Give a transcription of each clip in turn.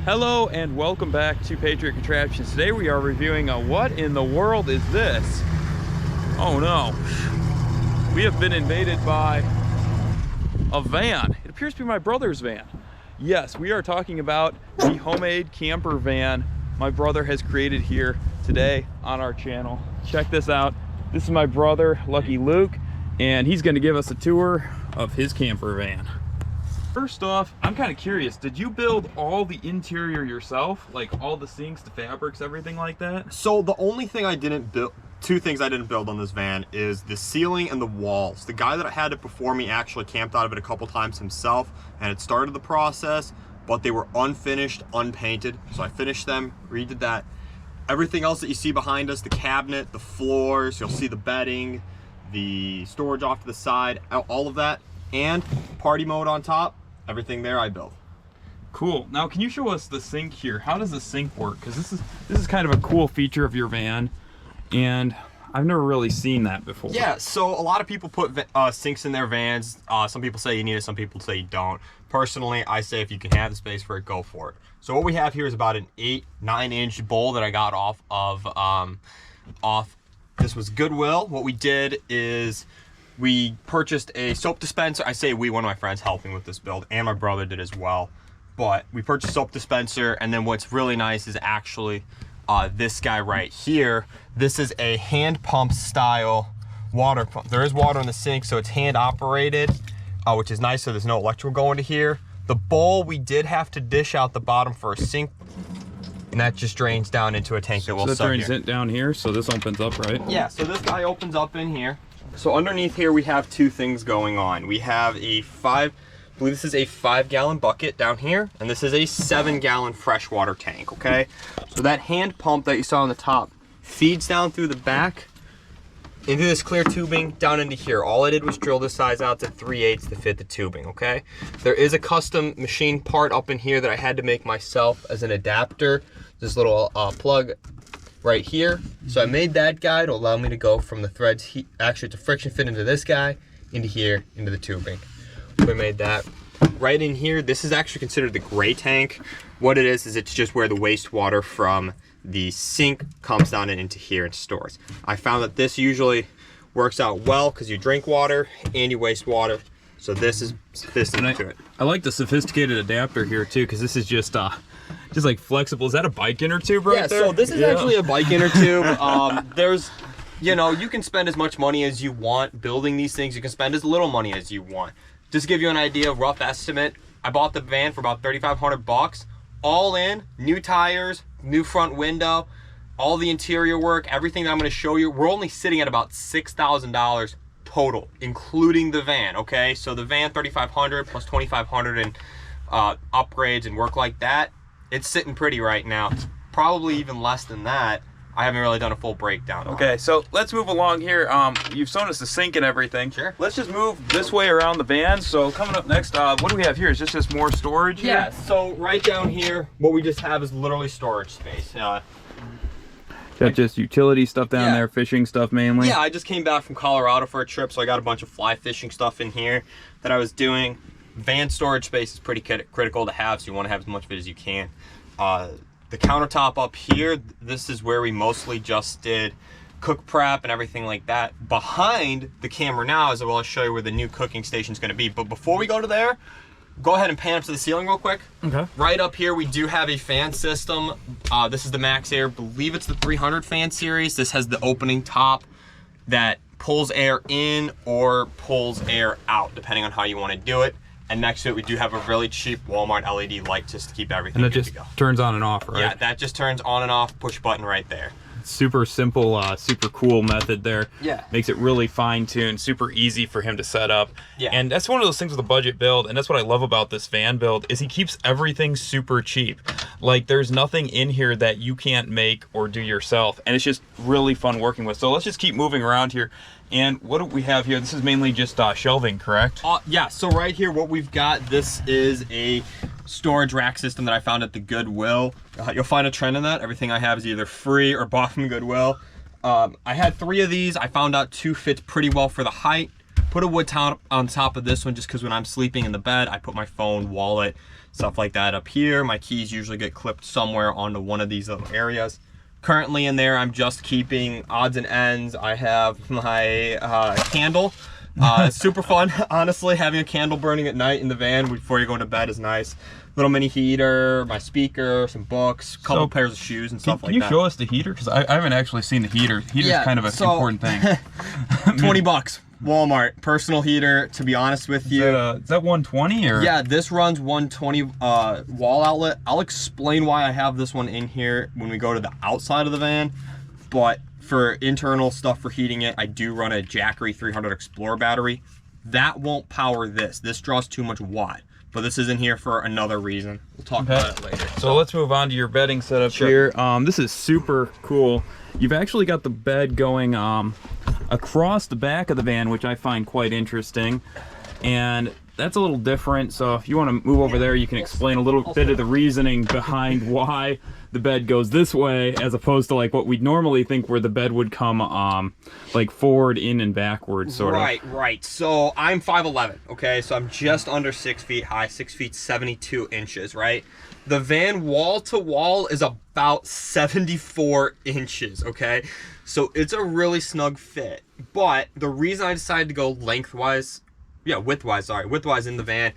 Hello and welcome back to Patriot Contraptions. Today we are reviewing a what in the world is this? Oh no. We have been invaded by a van. It appears to be my brother's van. Yes, we are talking about the homemade camper van my brother has created here today on our channel. Check this out. This is my brother, Lucky Luke, and he's gonna give us a tour of his camper van. First off, I'm kind of curious, did you build all the interior yourself? Like all the sinks, the fabrics, everything like that? So the only thing I didn't build, two things I didn't build on this van is the ceiling and the walls. The guy that had it before me actually camped out of it a couple times himself and it started the process, but they were unfinished, unpainted. So I finished them, redid that. Everything else that you see behind us, the cabinet, the floors, you'll see the bedding, the storage off to the side, all of that, and party mode on top. Everything there I built. Cool. Now can you show us the sink here? How does the sink work? Because this is kind of a cool feature of your van, and I've never really seen that before. Yeah, so a lot of people put sinks in their vans. Some people say you need it, some people say you don't. Personally, I say if you can have the space for it, go for it. So what we have here is about an 8-9 inch bowl that I got off of this was Goodwill. What we did is we purchased a soap dispenser. I say we, one of my friends helped me with this build, and my brother did as well. But we purchased a soap dispenser, and then what's really nice is actually this guy right here. This is a hand pump style water pump. There is water in the sink, so it's hand operated, which is nice, so there's no electrical going to here. The bowl, we did have to dish out the bottom for a sink, and that just drains down into a tank that will sub here. So that drains it down here, so this opens up, right? Yeah, so this guy opens up in here. So underneath here we have two things going on. We have a I believe this is a 5-gallon bucket down here, and this is a 7-gallon freshwater tank, okay? So that hand pump that you saw on the top feeds down through the back into this clear tubing down into here. All I did was drill this size out to 3/8 to fit the tubing, okay? There is a custom machine part up in here that I had to make myself as an adapter. This little plug right here. So I made that guy to allow me to go from the threads, actually to friction fit into this guy, into here, into the tubing. We made that. Right in here, this is actually considered the gray tank. What it is it's just where the wastewater from the sink comes down and into here and stores. I found that this usually works out well because you drink water and you waste water. So this is to it. I like the sophisticated adapter here too, because this is just like flexible. Is that a bike inner tube right there? Yeah, so this is actually a bike inner tube. There's, you know, you can spend as much money as you want building these things. You can spend as little money as you want. Just to give you an idea, rough estimate, I bought the van for about 3,500 bucks. All in, new tires, new front window, all the interior work, everything that I'm gonna show you. We're only sitting at about $6,000 total, including the van, okay? So the van, 3,500 plus 2,500 in upgrades and work like that. It's sitting pretty right now. It's probably even less than that. I haven't really done a full breakdown. Okay, so let's move along here. You've shown us the sink and everything. Sure. Let's just move this way around the van. So coming up next, what do we have here? Is this just more storage here? Yeah, so right down here, what we just have is literally storage space. Got just utility stuff down there, fishing stuff mainly? Yeah, I just came back from Colorado for a trip, so I got a bunch of fly fishing stuff in here that I was doing. Van storage space is pretty critical to have, so you want to have as much of it as you can. The countertop up here, this is where we mostly just did cook prep and everything like that. Behind the camera now is I'll show you where the new cooking station is going to be. But before we go to there, go ahead and pan up to the ceiling real quick. Okay. Right up here, we do have a fan system. This is the Max Air. I believe it's the 300 fan series. This has the opening top that pulls air in or pulls air out, depending on how you want to do it. And next to it, we do have a really cheap Walmart LED light just to keep everything good to go. Turns on and off, right? Yeah, that just turns on and off, push button right there. Super simple, super cool method there. Yeah. Makes it really fine-tuned, super easy for him to set up. Yeah. And that's one of those things with a budget build, and that's what I love about this van build, is he keeps everything super cheap. Like, there's nothing in here that you can't make or do yourself, and it's just really fun working with. So let's just keep moving around here. And what do we have here? This is mainly just shelving, correct? Yeah, so right here, what we've got, this is a storage rack system that I found at the Goodwill. You'll find a trend in that. Everything I have is either free or bought from Goodwill. I had 3 of these. I found out 2 fits pretty well for the height. Put a wood top on top of this one just because when I'm sleeping in the bed, I put my phone, wallet, stuff like that up here. My keys usually get clipped somewhere onto one of these little areas. Currently in there, I'm just keeping odds and ends. I have my candle. It's super fun, honestly, having a candle burning at night in the van before you go into bed is nice. Little mini heater, my speaker, some books, a couple pairs of shoes and stuff like that. Can you show us the heater? Because I haven't actually seen the heater. Heater's kind of an important thing. 20 bucks, Walmart, personal heater, to be honest with you. Is that 120 or? Yeah, this runs 120 wall outlet. I'll explain why I have this one in here when we go to the outside of the van, but for internal stuff for heating it, I do run a Jackery 300 Explorer battery. That won't power this. This draws too much watt. But this is in here for another reason. We'll talk about it later. So let's move on to your bedding setup here. This is super cool. You've actually got the bed going across the back of the van, which I find quite interesting. And that's a little different. So if you want to move over there, you can explain a little bit of the reasoning behind why the bed goes this way as opposed to like what we'd normally think where the bed would come like forward, in, and backward sort of. Right. So I'm 5'11", okay? So I'm just under 6 feet high, 6 feet 72 inches, right? The van wall to wall is about 74 inches, okay? So it's a really snug fit. But the reason I decided to go widthwise in the van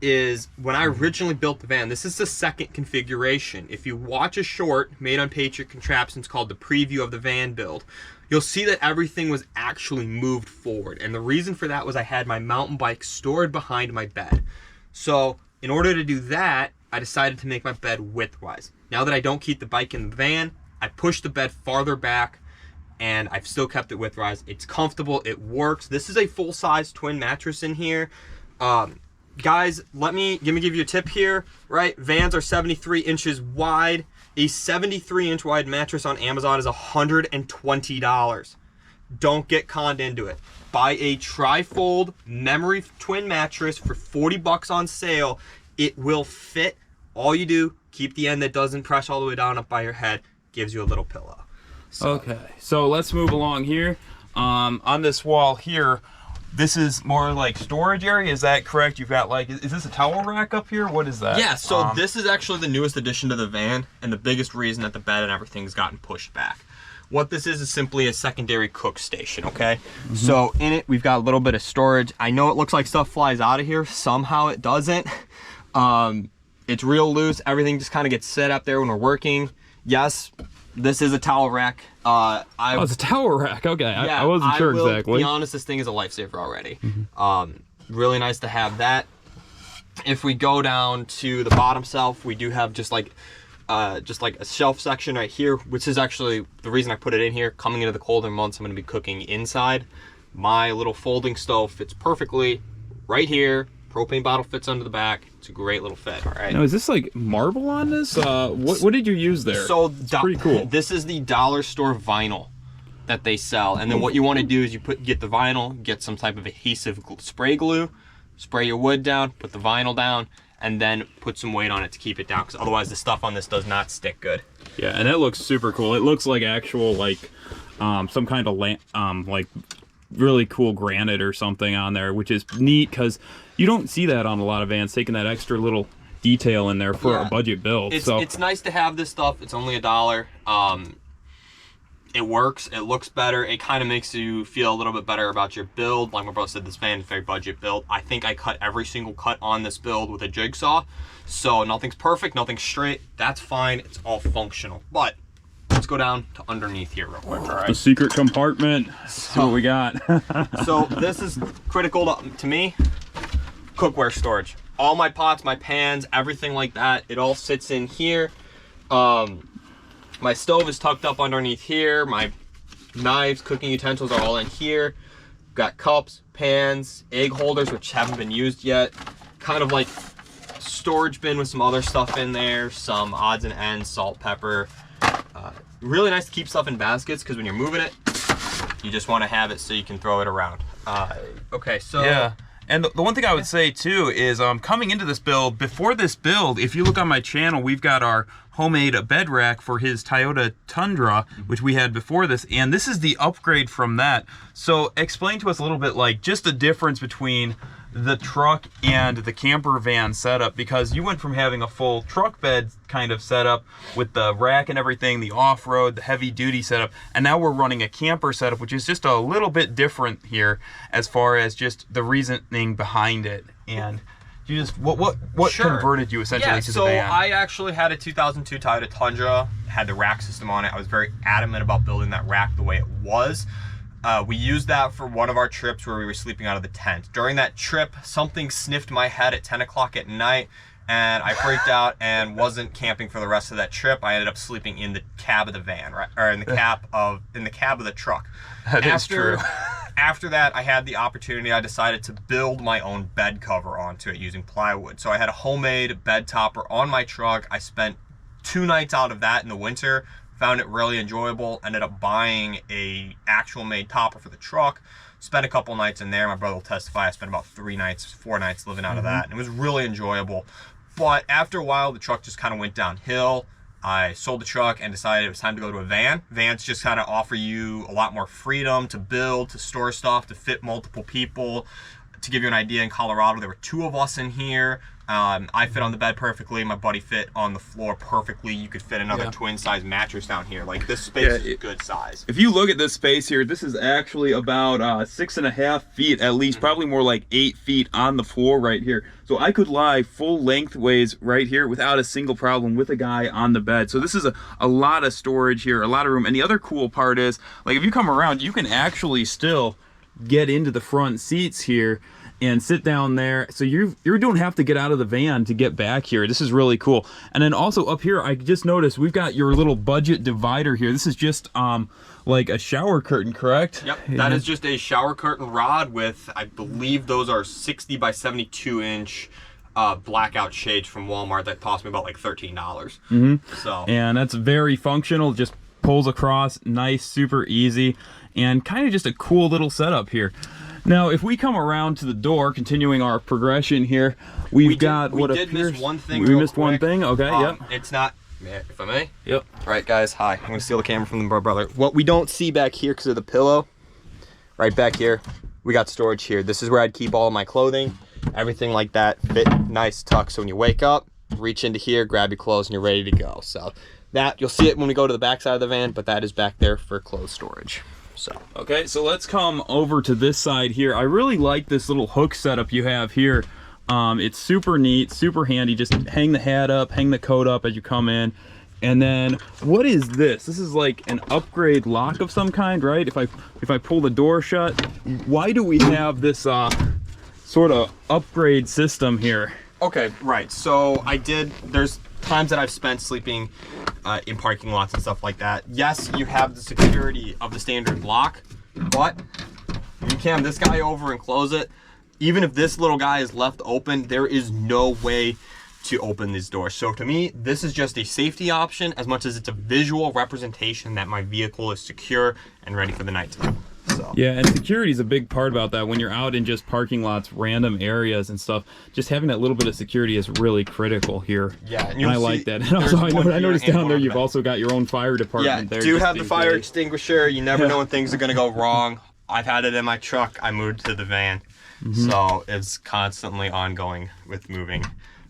is when I originally built the van, this is the second configuration. If you watch a short made on Patriot Contraptions called the preview of the van build, you'll see that everything was actually moved forward. And the reason for that was I had my mountain bike stored behind my bed. So in order to do that, I decided to make my bed widthwise. Now that I don't keep the bike in the van, I push the bed farther back and I've still kept it widthwise. It's comfortable, it works. This is a full-size twin mattress in here. Guys, let me give you a tip here, right? Vans are 73 inches wide. A 73-inch wide mattress on Amazon is $120. Don't get conned into it. Buy a tri-fold memory twin mattress for 40 bucks on sale. It will fit. All you do, keep the end that doesn't press all the way down up by your head, gives you a little pillow. So. Okay, so let's move along here. On this wall here, this is more like storage area, is that correct? You've got like, is this a towel rack up here? What is that? Yeah, so this is actually the newest addition to the van and the biggest reason that the bed and everything's gotten pushed back. What this is simply a secondary cook station, okay? So in it, we've got a little bit of storage. I know it looks like stuff flies out of here. Somehow it doesn't. It's real loose. Everything just kind of gets set up there when we're working. Yes, this is a towel rack. It's a towel rack. Okay, yeah, I wasn't sure exactly. To be honest, this thing is a lifesaver already. Really nice to have that. If we go down to the bottom shelf, we do have just like a shelf section right here, which is actually the reason I put it in here. Coming into the colder months, I'm going to be cooking inside. My little folding stove fits perfectly right here. Propane bottle fits under the back. It's a great little fit. All right. Now, is this like marble on this? What did you use there? So it's pretty cool. This is the dollar store vinyl that they sell, and then what you want to do is get the vinyl, get some type of adhesive spray glue, spray your wood down, put the vinyl down, and then put some weight on it to keep it down, because otherwise the stuff on this does not stick good. Yeah, and that looks super cool. It looks like actual like some kind of like really cool granite or something on there, which is neat because you don't see that on a lot of vans, taking that extra little detail in there for a budget build. It's nice to have this stuff. It's only $1. It works, it looks better, it kind of makes you feel a little bit better about your build. Like my brother said, this van is very budget build. I think I cut every single cut on this build with a jigsaw, so nothing's perfect, nothing's straight. That's fine, it's all functional. But let's go down to underneath here real quick, all right? The secret compartment. See what we got. So this is critical to me. Cookware storage. All my pots, my pans, everything like that, it all sits in here. My stove is tucked up underneath here. My knives, cooking utensils are all in here. Got cups, pans, egg holders, which haven't been used yet. Kind of like storage bin with some other stuff in there, some odds and ends, salt, pepper. Really nice to keep stuff in baskets because when you're moving it, you just want to have it so you can throw it around. Okay, so yeah. And the one thing I would say too is coming into this build, before this build, if you look on my channel, we've got our homemade bed rack for his Toyota Tundra, which we had before this, and this is the upgrade from that. So explain to us a little bit, like, just the difference between the truck and the camper van setup, because you went from having a full truck bed kind of setup with the rack and everything, the off-road, the heavy duty setup, and now we're running a camper setup, which is just a little bit different here as far as just the reasoning behind it. And you just what Sure. converted you essentially to the van? So I actually had a 2002 Toyota Tundra, had the rack system on it. I was very adamant about building that rack the way it was. We used that for one of our trips where we were sleeping out of the tent. During that trip, something sniffed my head at 10 o'clock at night, and I freaked out and wasn't camping for the rest of that trip. I ended up sleeping in the cab of the van, right, or in the cab of the truck. That is true. After that, I had the opportunity. I decided to build my own bed cover onto it using plywood. So I had a homemade bed topper on my truck. I spent 2 nights out of that in the winter. Found it really enjoyable. Ended up buying a actual made topper for the truck. Spent a couple nights in there. My brother will testify. I spent about 4 nights living out of that. And it was really enjoyable. But after a while, the truck just kind of went downhill. I sold the truck and decided it was time to go to a van. Vans just kind of offer you a lot more freedom to build, to store stuff, to fit multiple people. To give you an idea, in Colorado, there were 2 of us in here. I fit on the bed perfectly. My buddy fit on the floor perfectly. You could fit another twin size mattress down here. Like, this space is good size. If you look at this space here, this is actually about 6.5 feet, at least, probably more like 8 feet on the floor right here. So I could lie full lengthways right here without a single problem with a guy on the bed. So this is a lot of storage here, a lot of room. And the other cool part is, like, if you come around, you can actually still get into the front seats here and sit down there. So you don't have to get out of the van to get back here. This is really cool. And then also up here, I just noticed we've got your little budget divider here. This is just like a shower curtain, correct? Yep, that is just a shower curtain rod with, I believe those are 60 by 72 inch blackout shades from Walmart that cost me about like $13. So, and that's very functional, just pulls across, nice, super easy, and kind of just a cool little setup here. Now, if we come around to the door, continuing our progression here, we did miss one thing. We missed one thing. Okay, yep. It's not, if I may. Yep. All right, guys. Hi. I'm gonna steal the camera from the brother. What we don't see back here because of the pillow, right back here, we got storage here. This is where I'd keep all of my clothing, everything like that, fit nice tuck. So when you wake up, reach into here, grab your clothes, and you're ready to go. So that you'll see it when we go to the back side of the van, but that is back there for clothes storage. So okay, so let's come over to this side here. I really like this little hook setup you have here. It's super neat, super handy. Just hang the hat up, hang the coat up as you come in. And then what is this? This is like an upgrade lock of some kind, right? If I pull the door shut, why do we have this sort of upgrade system here? Okay, right. So there's times that I've spent sleeping in parking lots and stuff like that. Yes, you have the security of the standard lock, but you can this guy over and close it. Even if this little guy is left open, there is no way to open these doors. So to me, this is just a safety option as much as it's a visual representation that my vehicle is secure and ready for the nighttime. So. Yeah, and security is a big part about that. When you're out in just parking lots, random areas and stuff, just having that little bit of security is really critical here. Yeah, and I like that. And also, I noticed down there you've also got your own fire department there. Yeah, do have the fire extinguisher. You never know when things are going to go wrong. I've had it in my truck. I moved to the van. So it's constantly ongoing with moving.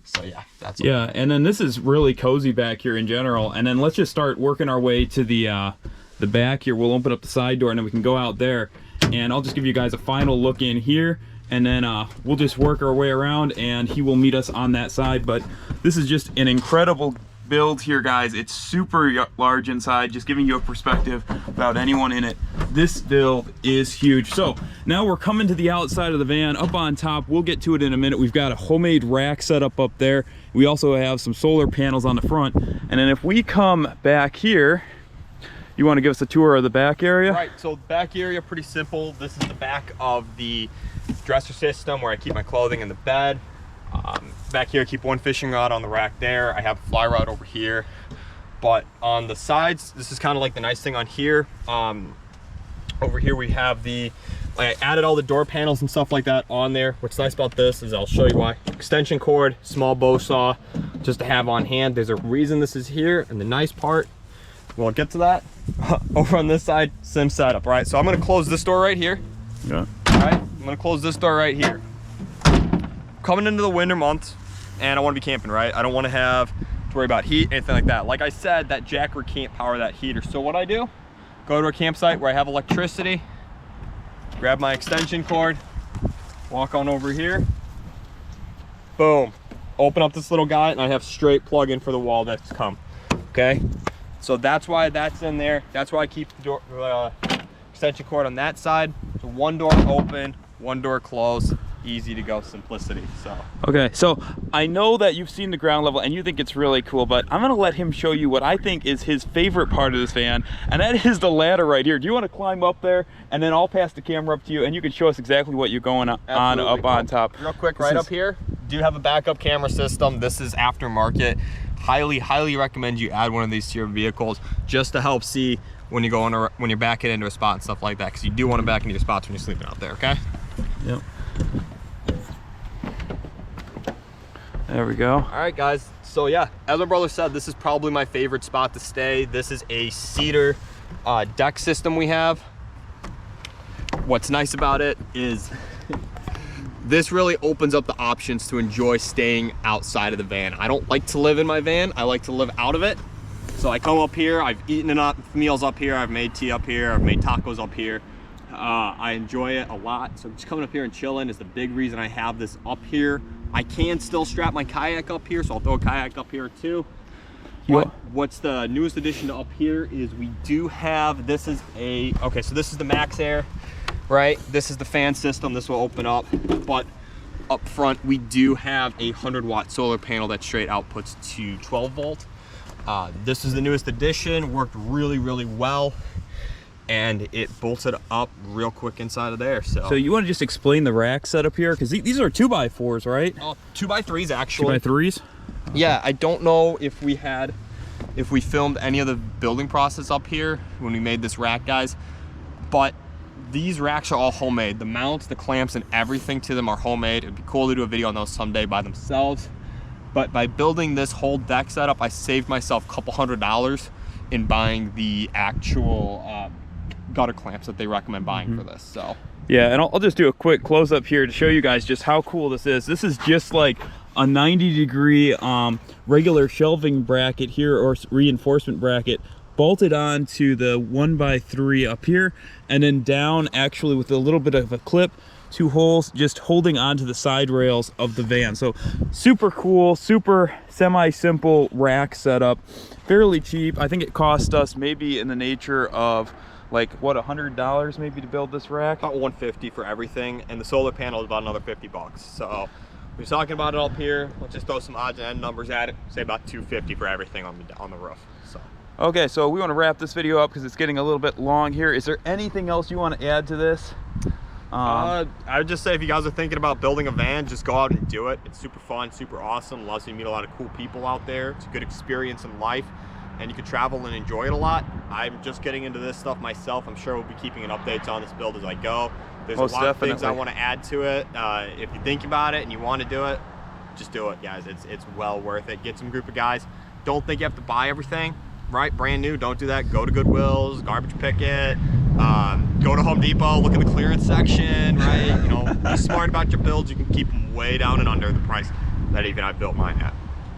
So yeah, that's yeah. And then this is really cozy back here in general. And then let's just start working our way to the back here. We'll open up the side door and then we can go out there. And I'll just give you guys a final look in here. And then we'll just work our way around and he will meet us on that side. But this is just an incredible build here, guys. It's super large inside, just giving you a perspective about anyone in it. This build is huge. So now we're coming to the outside of the van. Up on top, we'll get to it in a minute. We've got a homemade rack set up there. We also have some solar panels on the front. And then if we come back here, you want to give us a tour of the back area? Right, so back area, pretty simple. This is the back of the dresser system where I keep my clothing in the bed. Back here, I keep one fishing rod on the rack there. I have a fly rod over here. But on the sides, this is kind of like the nice thing on here. Over here we have the I added all the door panels and stuff like that on there. What's nice about this is I'll show you why. Extension cord, small bow saw, just to have on hand. There's a reason this is here, and the nice part, we'll get to that. Over on this side, sim setup, right? So I'm gonna close this door right here. Yeah. All right, I'm gonna close this door right here. Coming into the winter months, and I wanna be camping, right? I don't wanna have to worry about heat, anything like that. Like I said, that jacker can't power that heater. So what I do, go to a campsite where I have electricity, grab my extension cord, walk on over here, boom. Open up this little guy, and I have straight plug-in for the wall that's come, okay? So that's why that's in there. That's why I keep the door, extension cord on that side. So one door open, one door closed, easy to go, simplicity. So Okay, so I know that you've seen the ground level and you think it's really cool, but I'm gonna let him show you what I think is his favorite part of this van, and that is the ladder right here. Do you want to climb up there, and then I'll pass the camera up to you and you can show us exactly what you're going on up on top. Real quick, right up here, do have a backup camera system. This is aftermarket. Highly recommend you add one of these to your vehicles just to help see when you go on when you're backing into a spot and stuff like that, because you do want to back into your spots when you're sleeping out there. Okay. Yep. There we go. All right, guys. So yeah, as my brother said, this is probably my favorite spot to stay. This is a cedar deck system we have. What's nice about it is this really opens up the options to enjoy staying outside of the van. I don't like to live in my van. I like to live out of it. So I come up here, I've eaten enough meals up here, I've made tea up here, I've made tacos up here. I enjoy it a lot. So just coming up here and chilling is the big reason I have this up here. I can still strap my kayak up here, so I'll throw a kayak up here too. What's the newest addition to up here is we do have, this is okay, so this is the Max Air, right? This is the fan system, this will open up, but up front we do have a 100-watt solar panel that straight outputs to 12 volt. This is the newest addition, worked really well, and it bolted up real quick inside of there. So you want to just explain the rack setup here, because these are 2x4s, right? 2x3s actually. 2x3s? Yeah, I don't know if we filmed any of the building process up here when we made this rack, guys, but these racks are all homemade. The mounts, the clamps, and everything to them are homemade. It'd be cool to do a video on those someday by themselves. But by building this whole deck setup, I saved myself a couple $100 in buying the actual gutter clamps that they recommend buying for this. So yeah, and I'll just do a quick close up here to show you guys just how cool this is. This is just like a 90-degree regular shelving bracket here, or reinforcement bracket, bolted on to the 1x3 up here, and then down actually with a little bit of a clip, 2 holes just holding onto the side rails of the van. So super cool, super semi-simple rack setup, fairly cheap. I think it cost us maybe in the nature of like what, $100 maybe to build this rack? About $150 for everything, and the solar panel is about another $50. So we're talking about it up here. Let's just throw some odds and end numbers at it. Say about $250 for everything on the roof. So okay, so we want to wrap this video up because it's getting a little bit long here. Is there anything else you want to add to this? I would just say if you guys are thinking about building a van, just go out and do it. It's super fun, super awesome, allows you to meet a lot of cool people out there. It's a good experience in life, and you can travel and enjoy it a lot. I'm just getting into this stuff myself. I'm sure we'll be keeping an updates on this build as I go. There's Most a lot definitely. of things I want to add to it. If you think about it and you want to do it, just do it, guys. It's well worth it. Get some group of guys. Don't think you have to buy everything, right? Brand new, don't do that. Go to Goodwill's, garbage pick it. Go to Home Depot, look in the clearance section, right? You know, be smart about your builds. You can keep them way down and under the price that even I built mine at.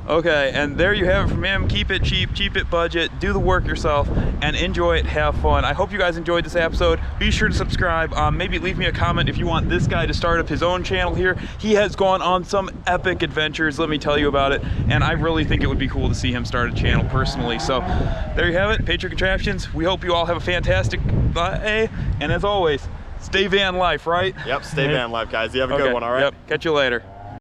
Okay, and there you have it from him. Keep it cheap, keep it budget, do the work yourself, and enjoy it, have fun. I hope you guys enjoyed this episode. Be sure to subscribe. Maybe leave me a comment if you want this guy to start up his own channel here. He has gone on some epic adventures, let me tell you about it, and I really think it would be cool to see him start a channel personally. So there you have it, Patriot Contraptions. We hope you all have a fantastic day, and as always, stay van life, right? Yep, stay van life, guys. You have a good one, all right? Yep, catch you later.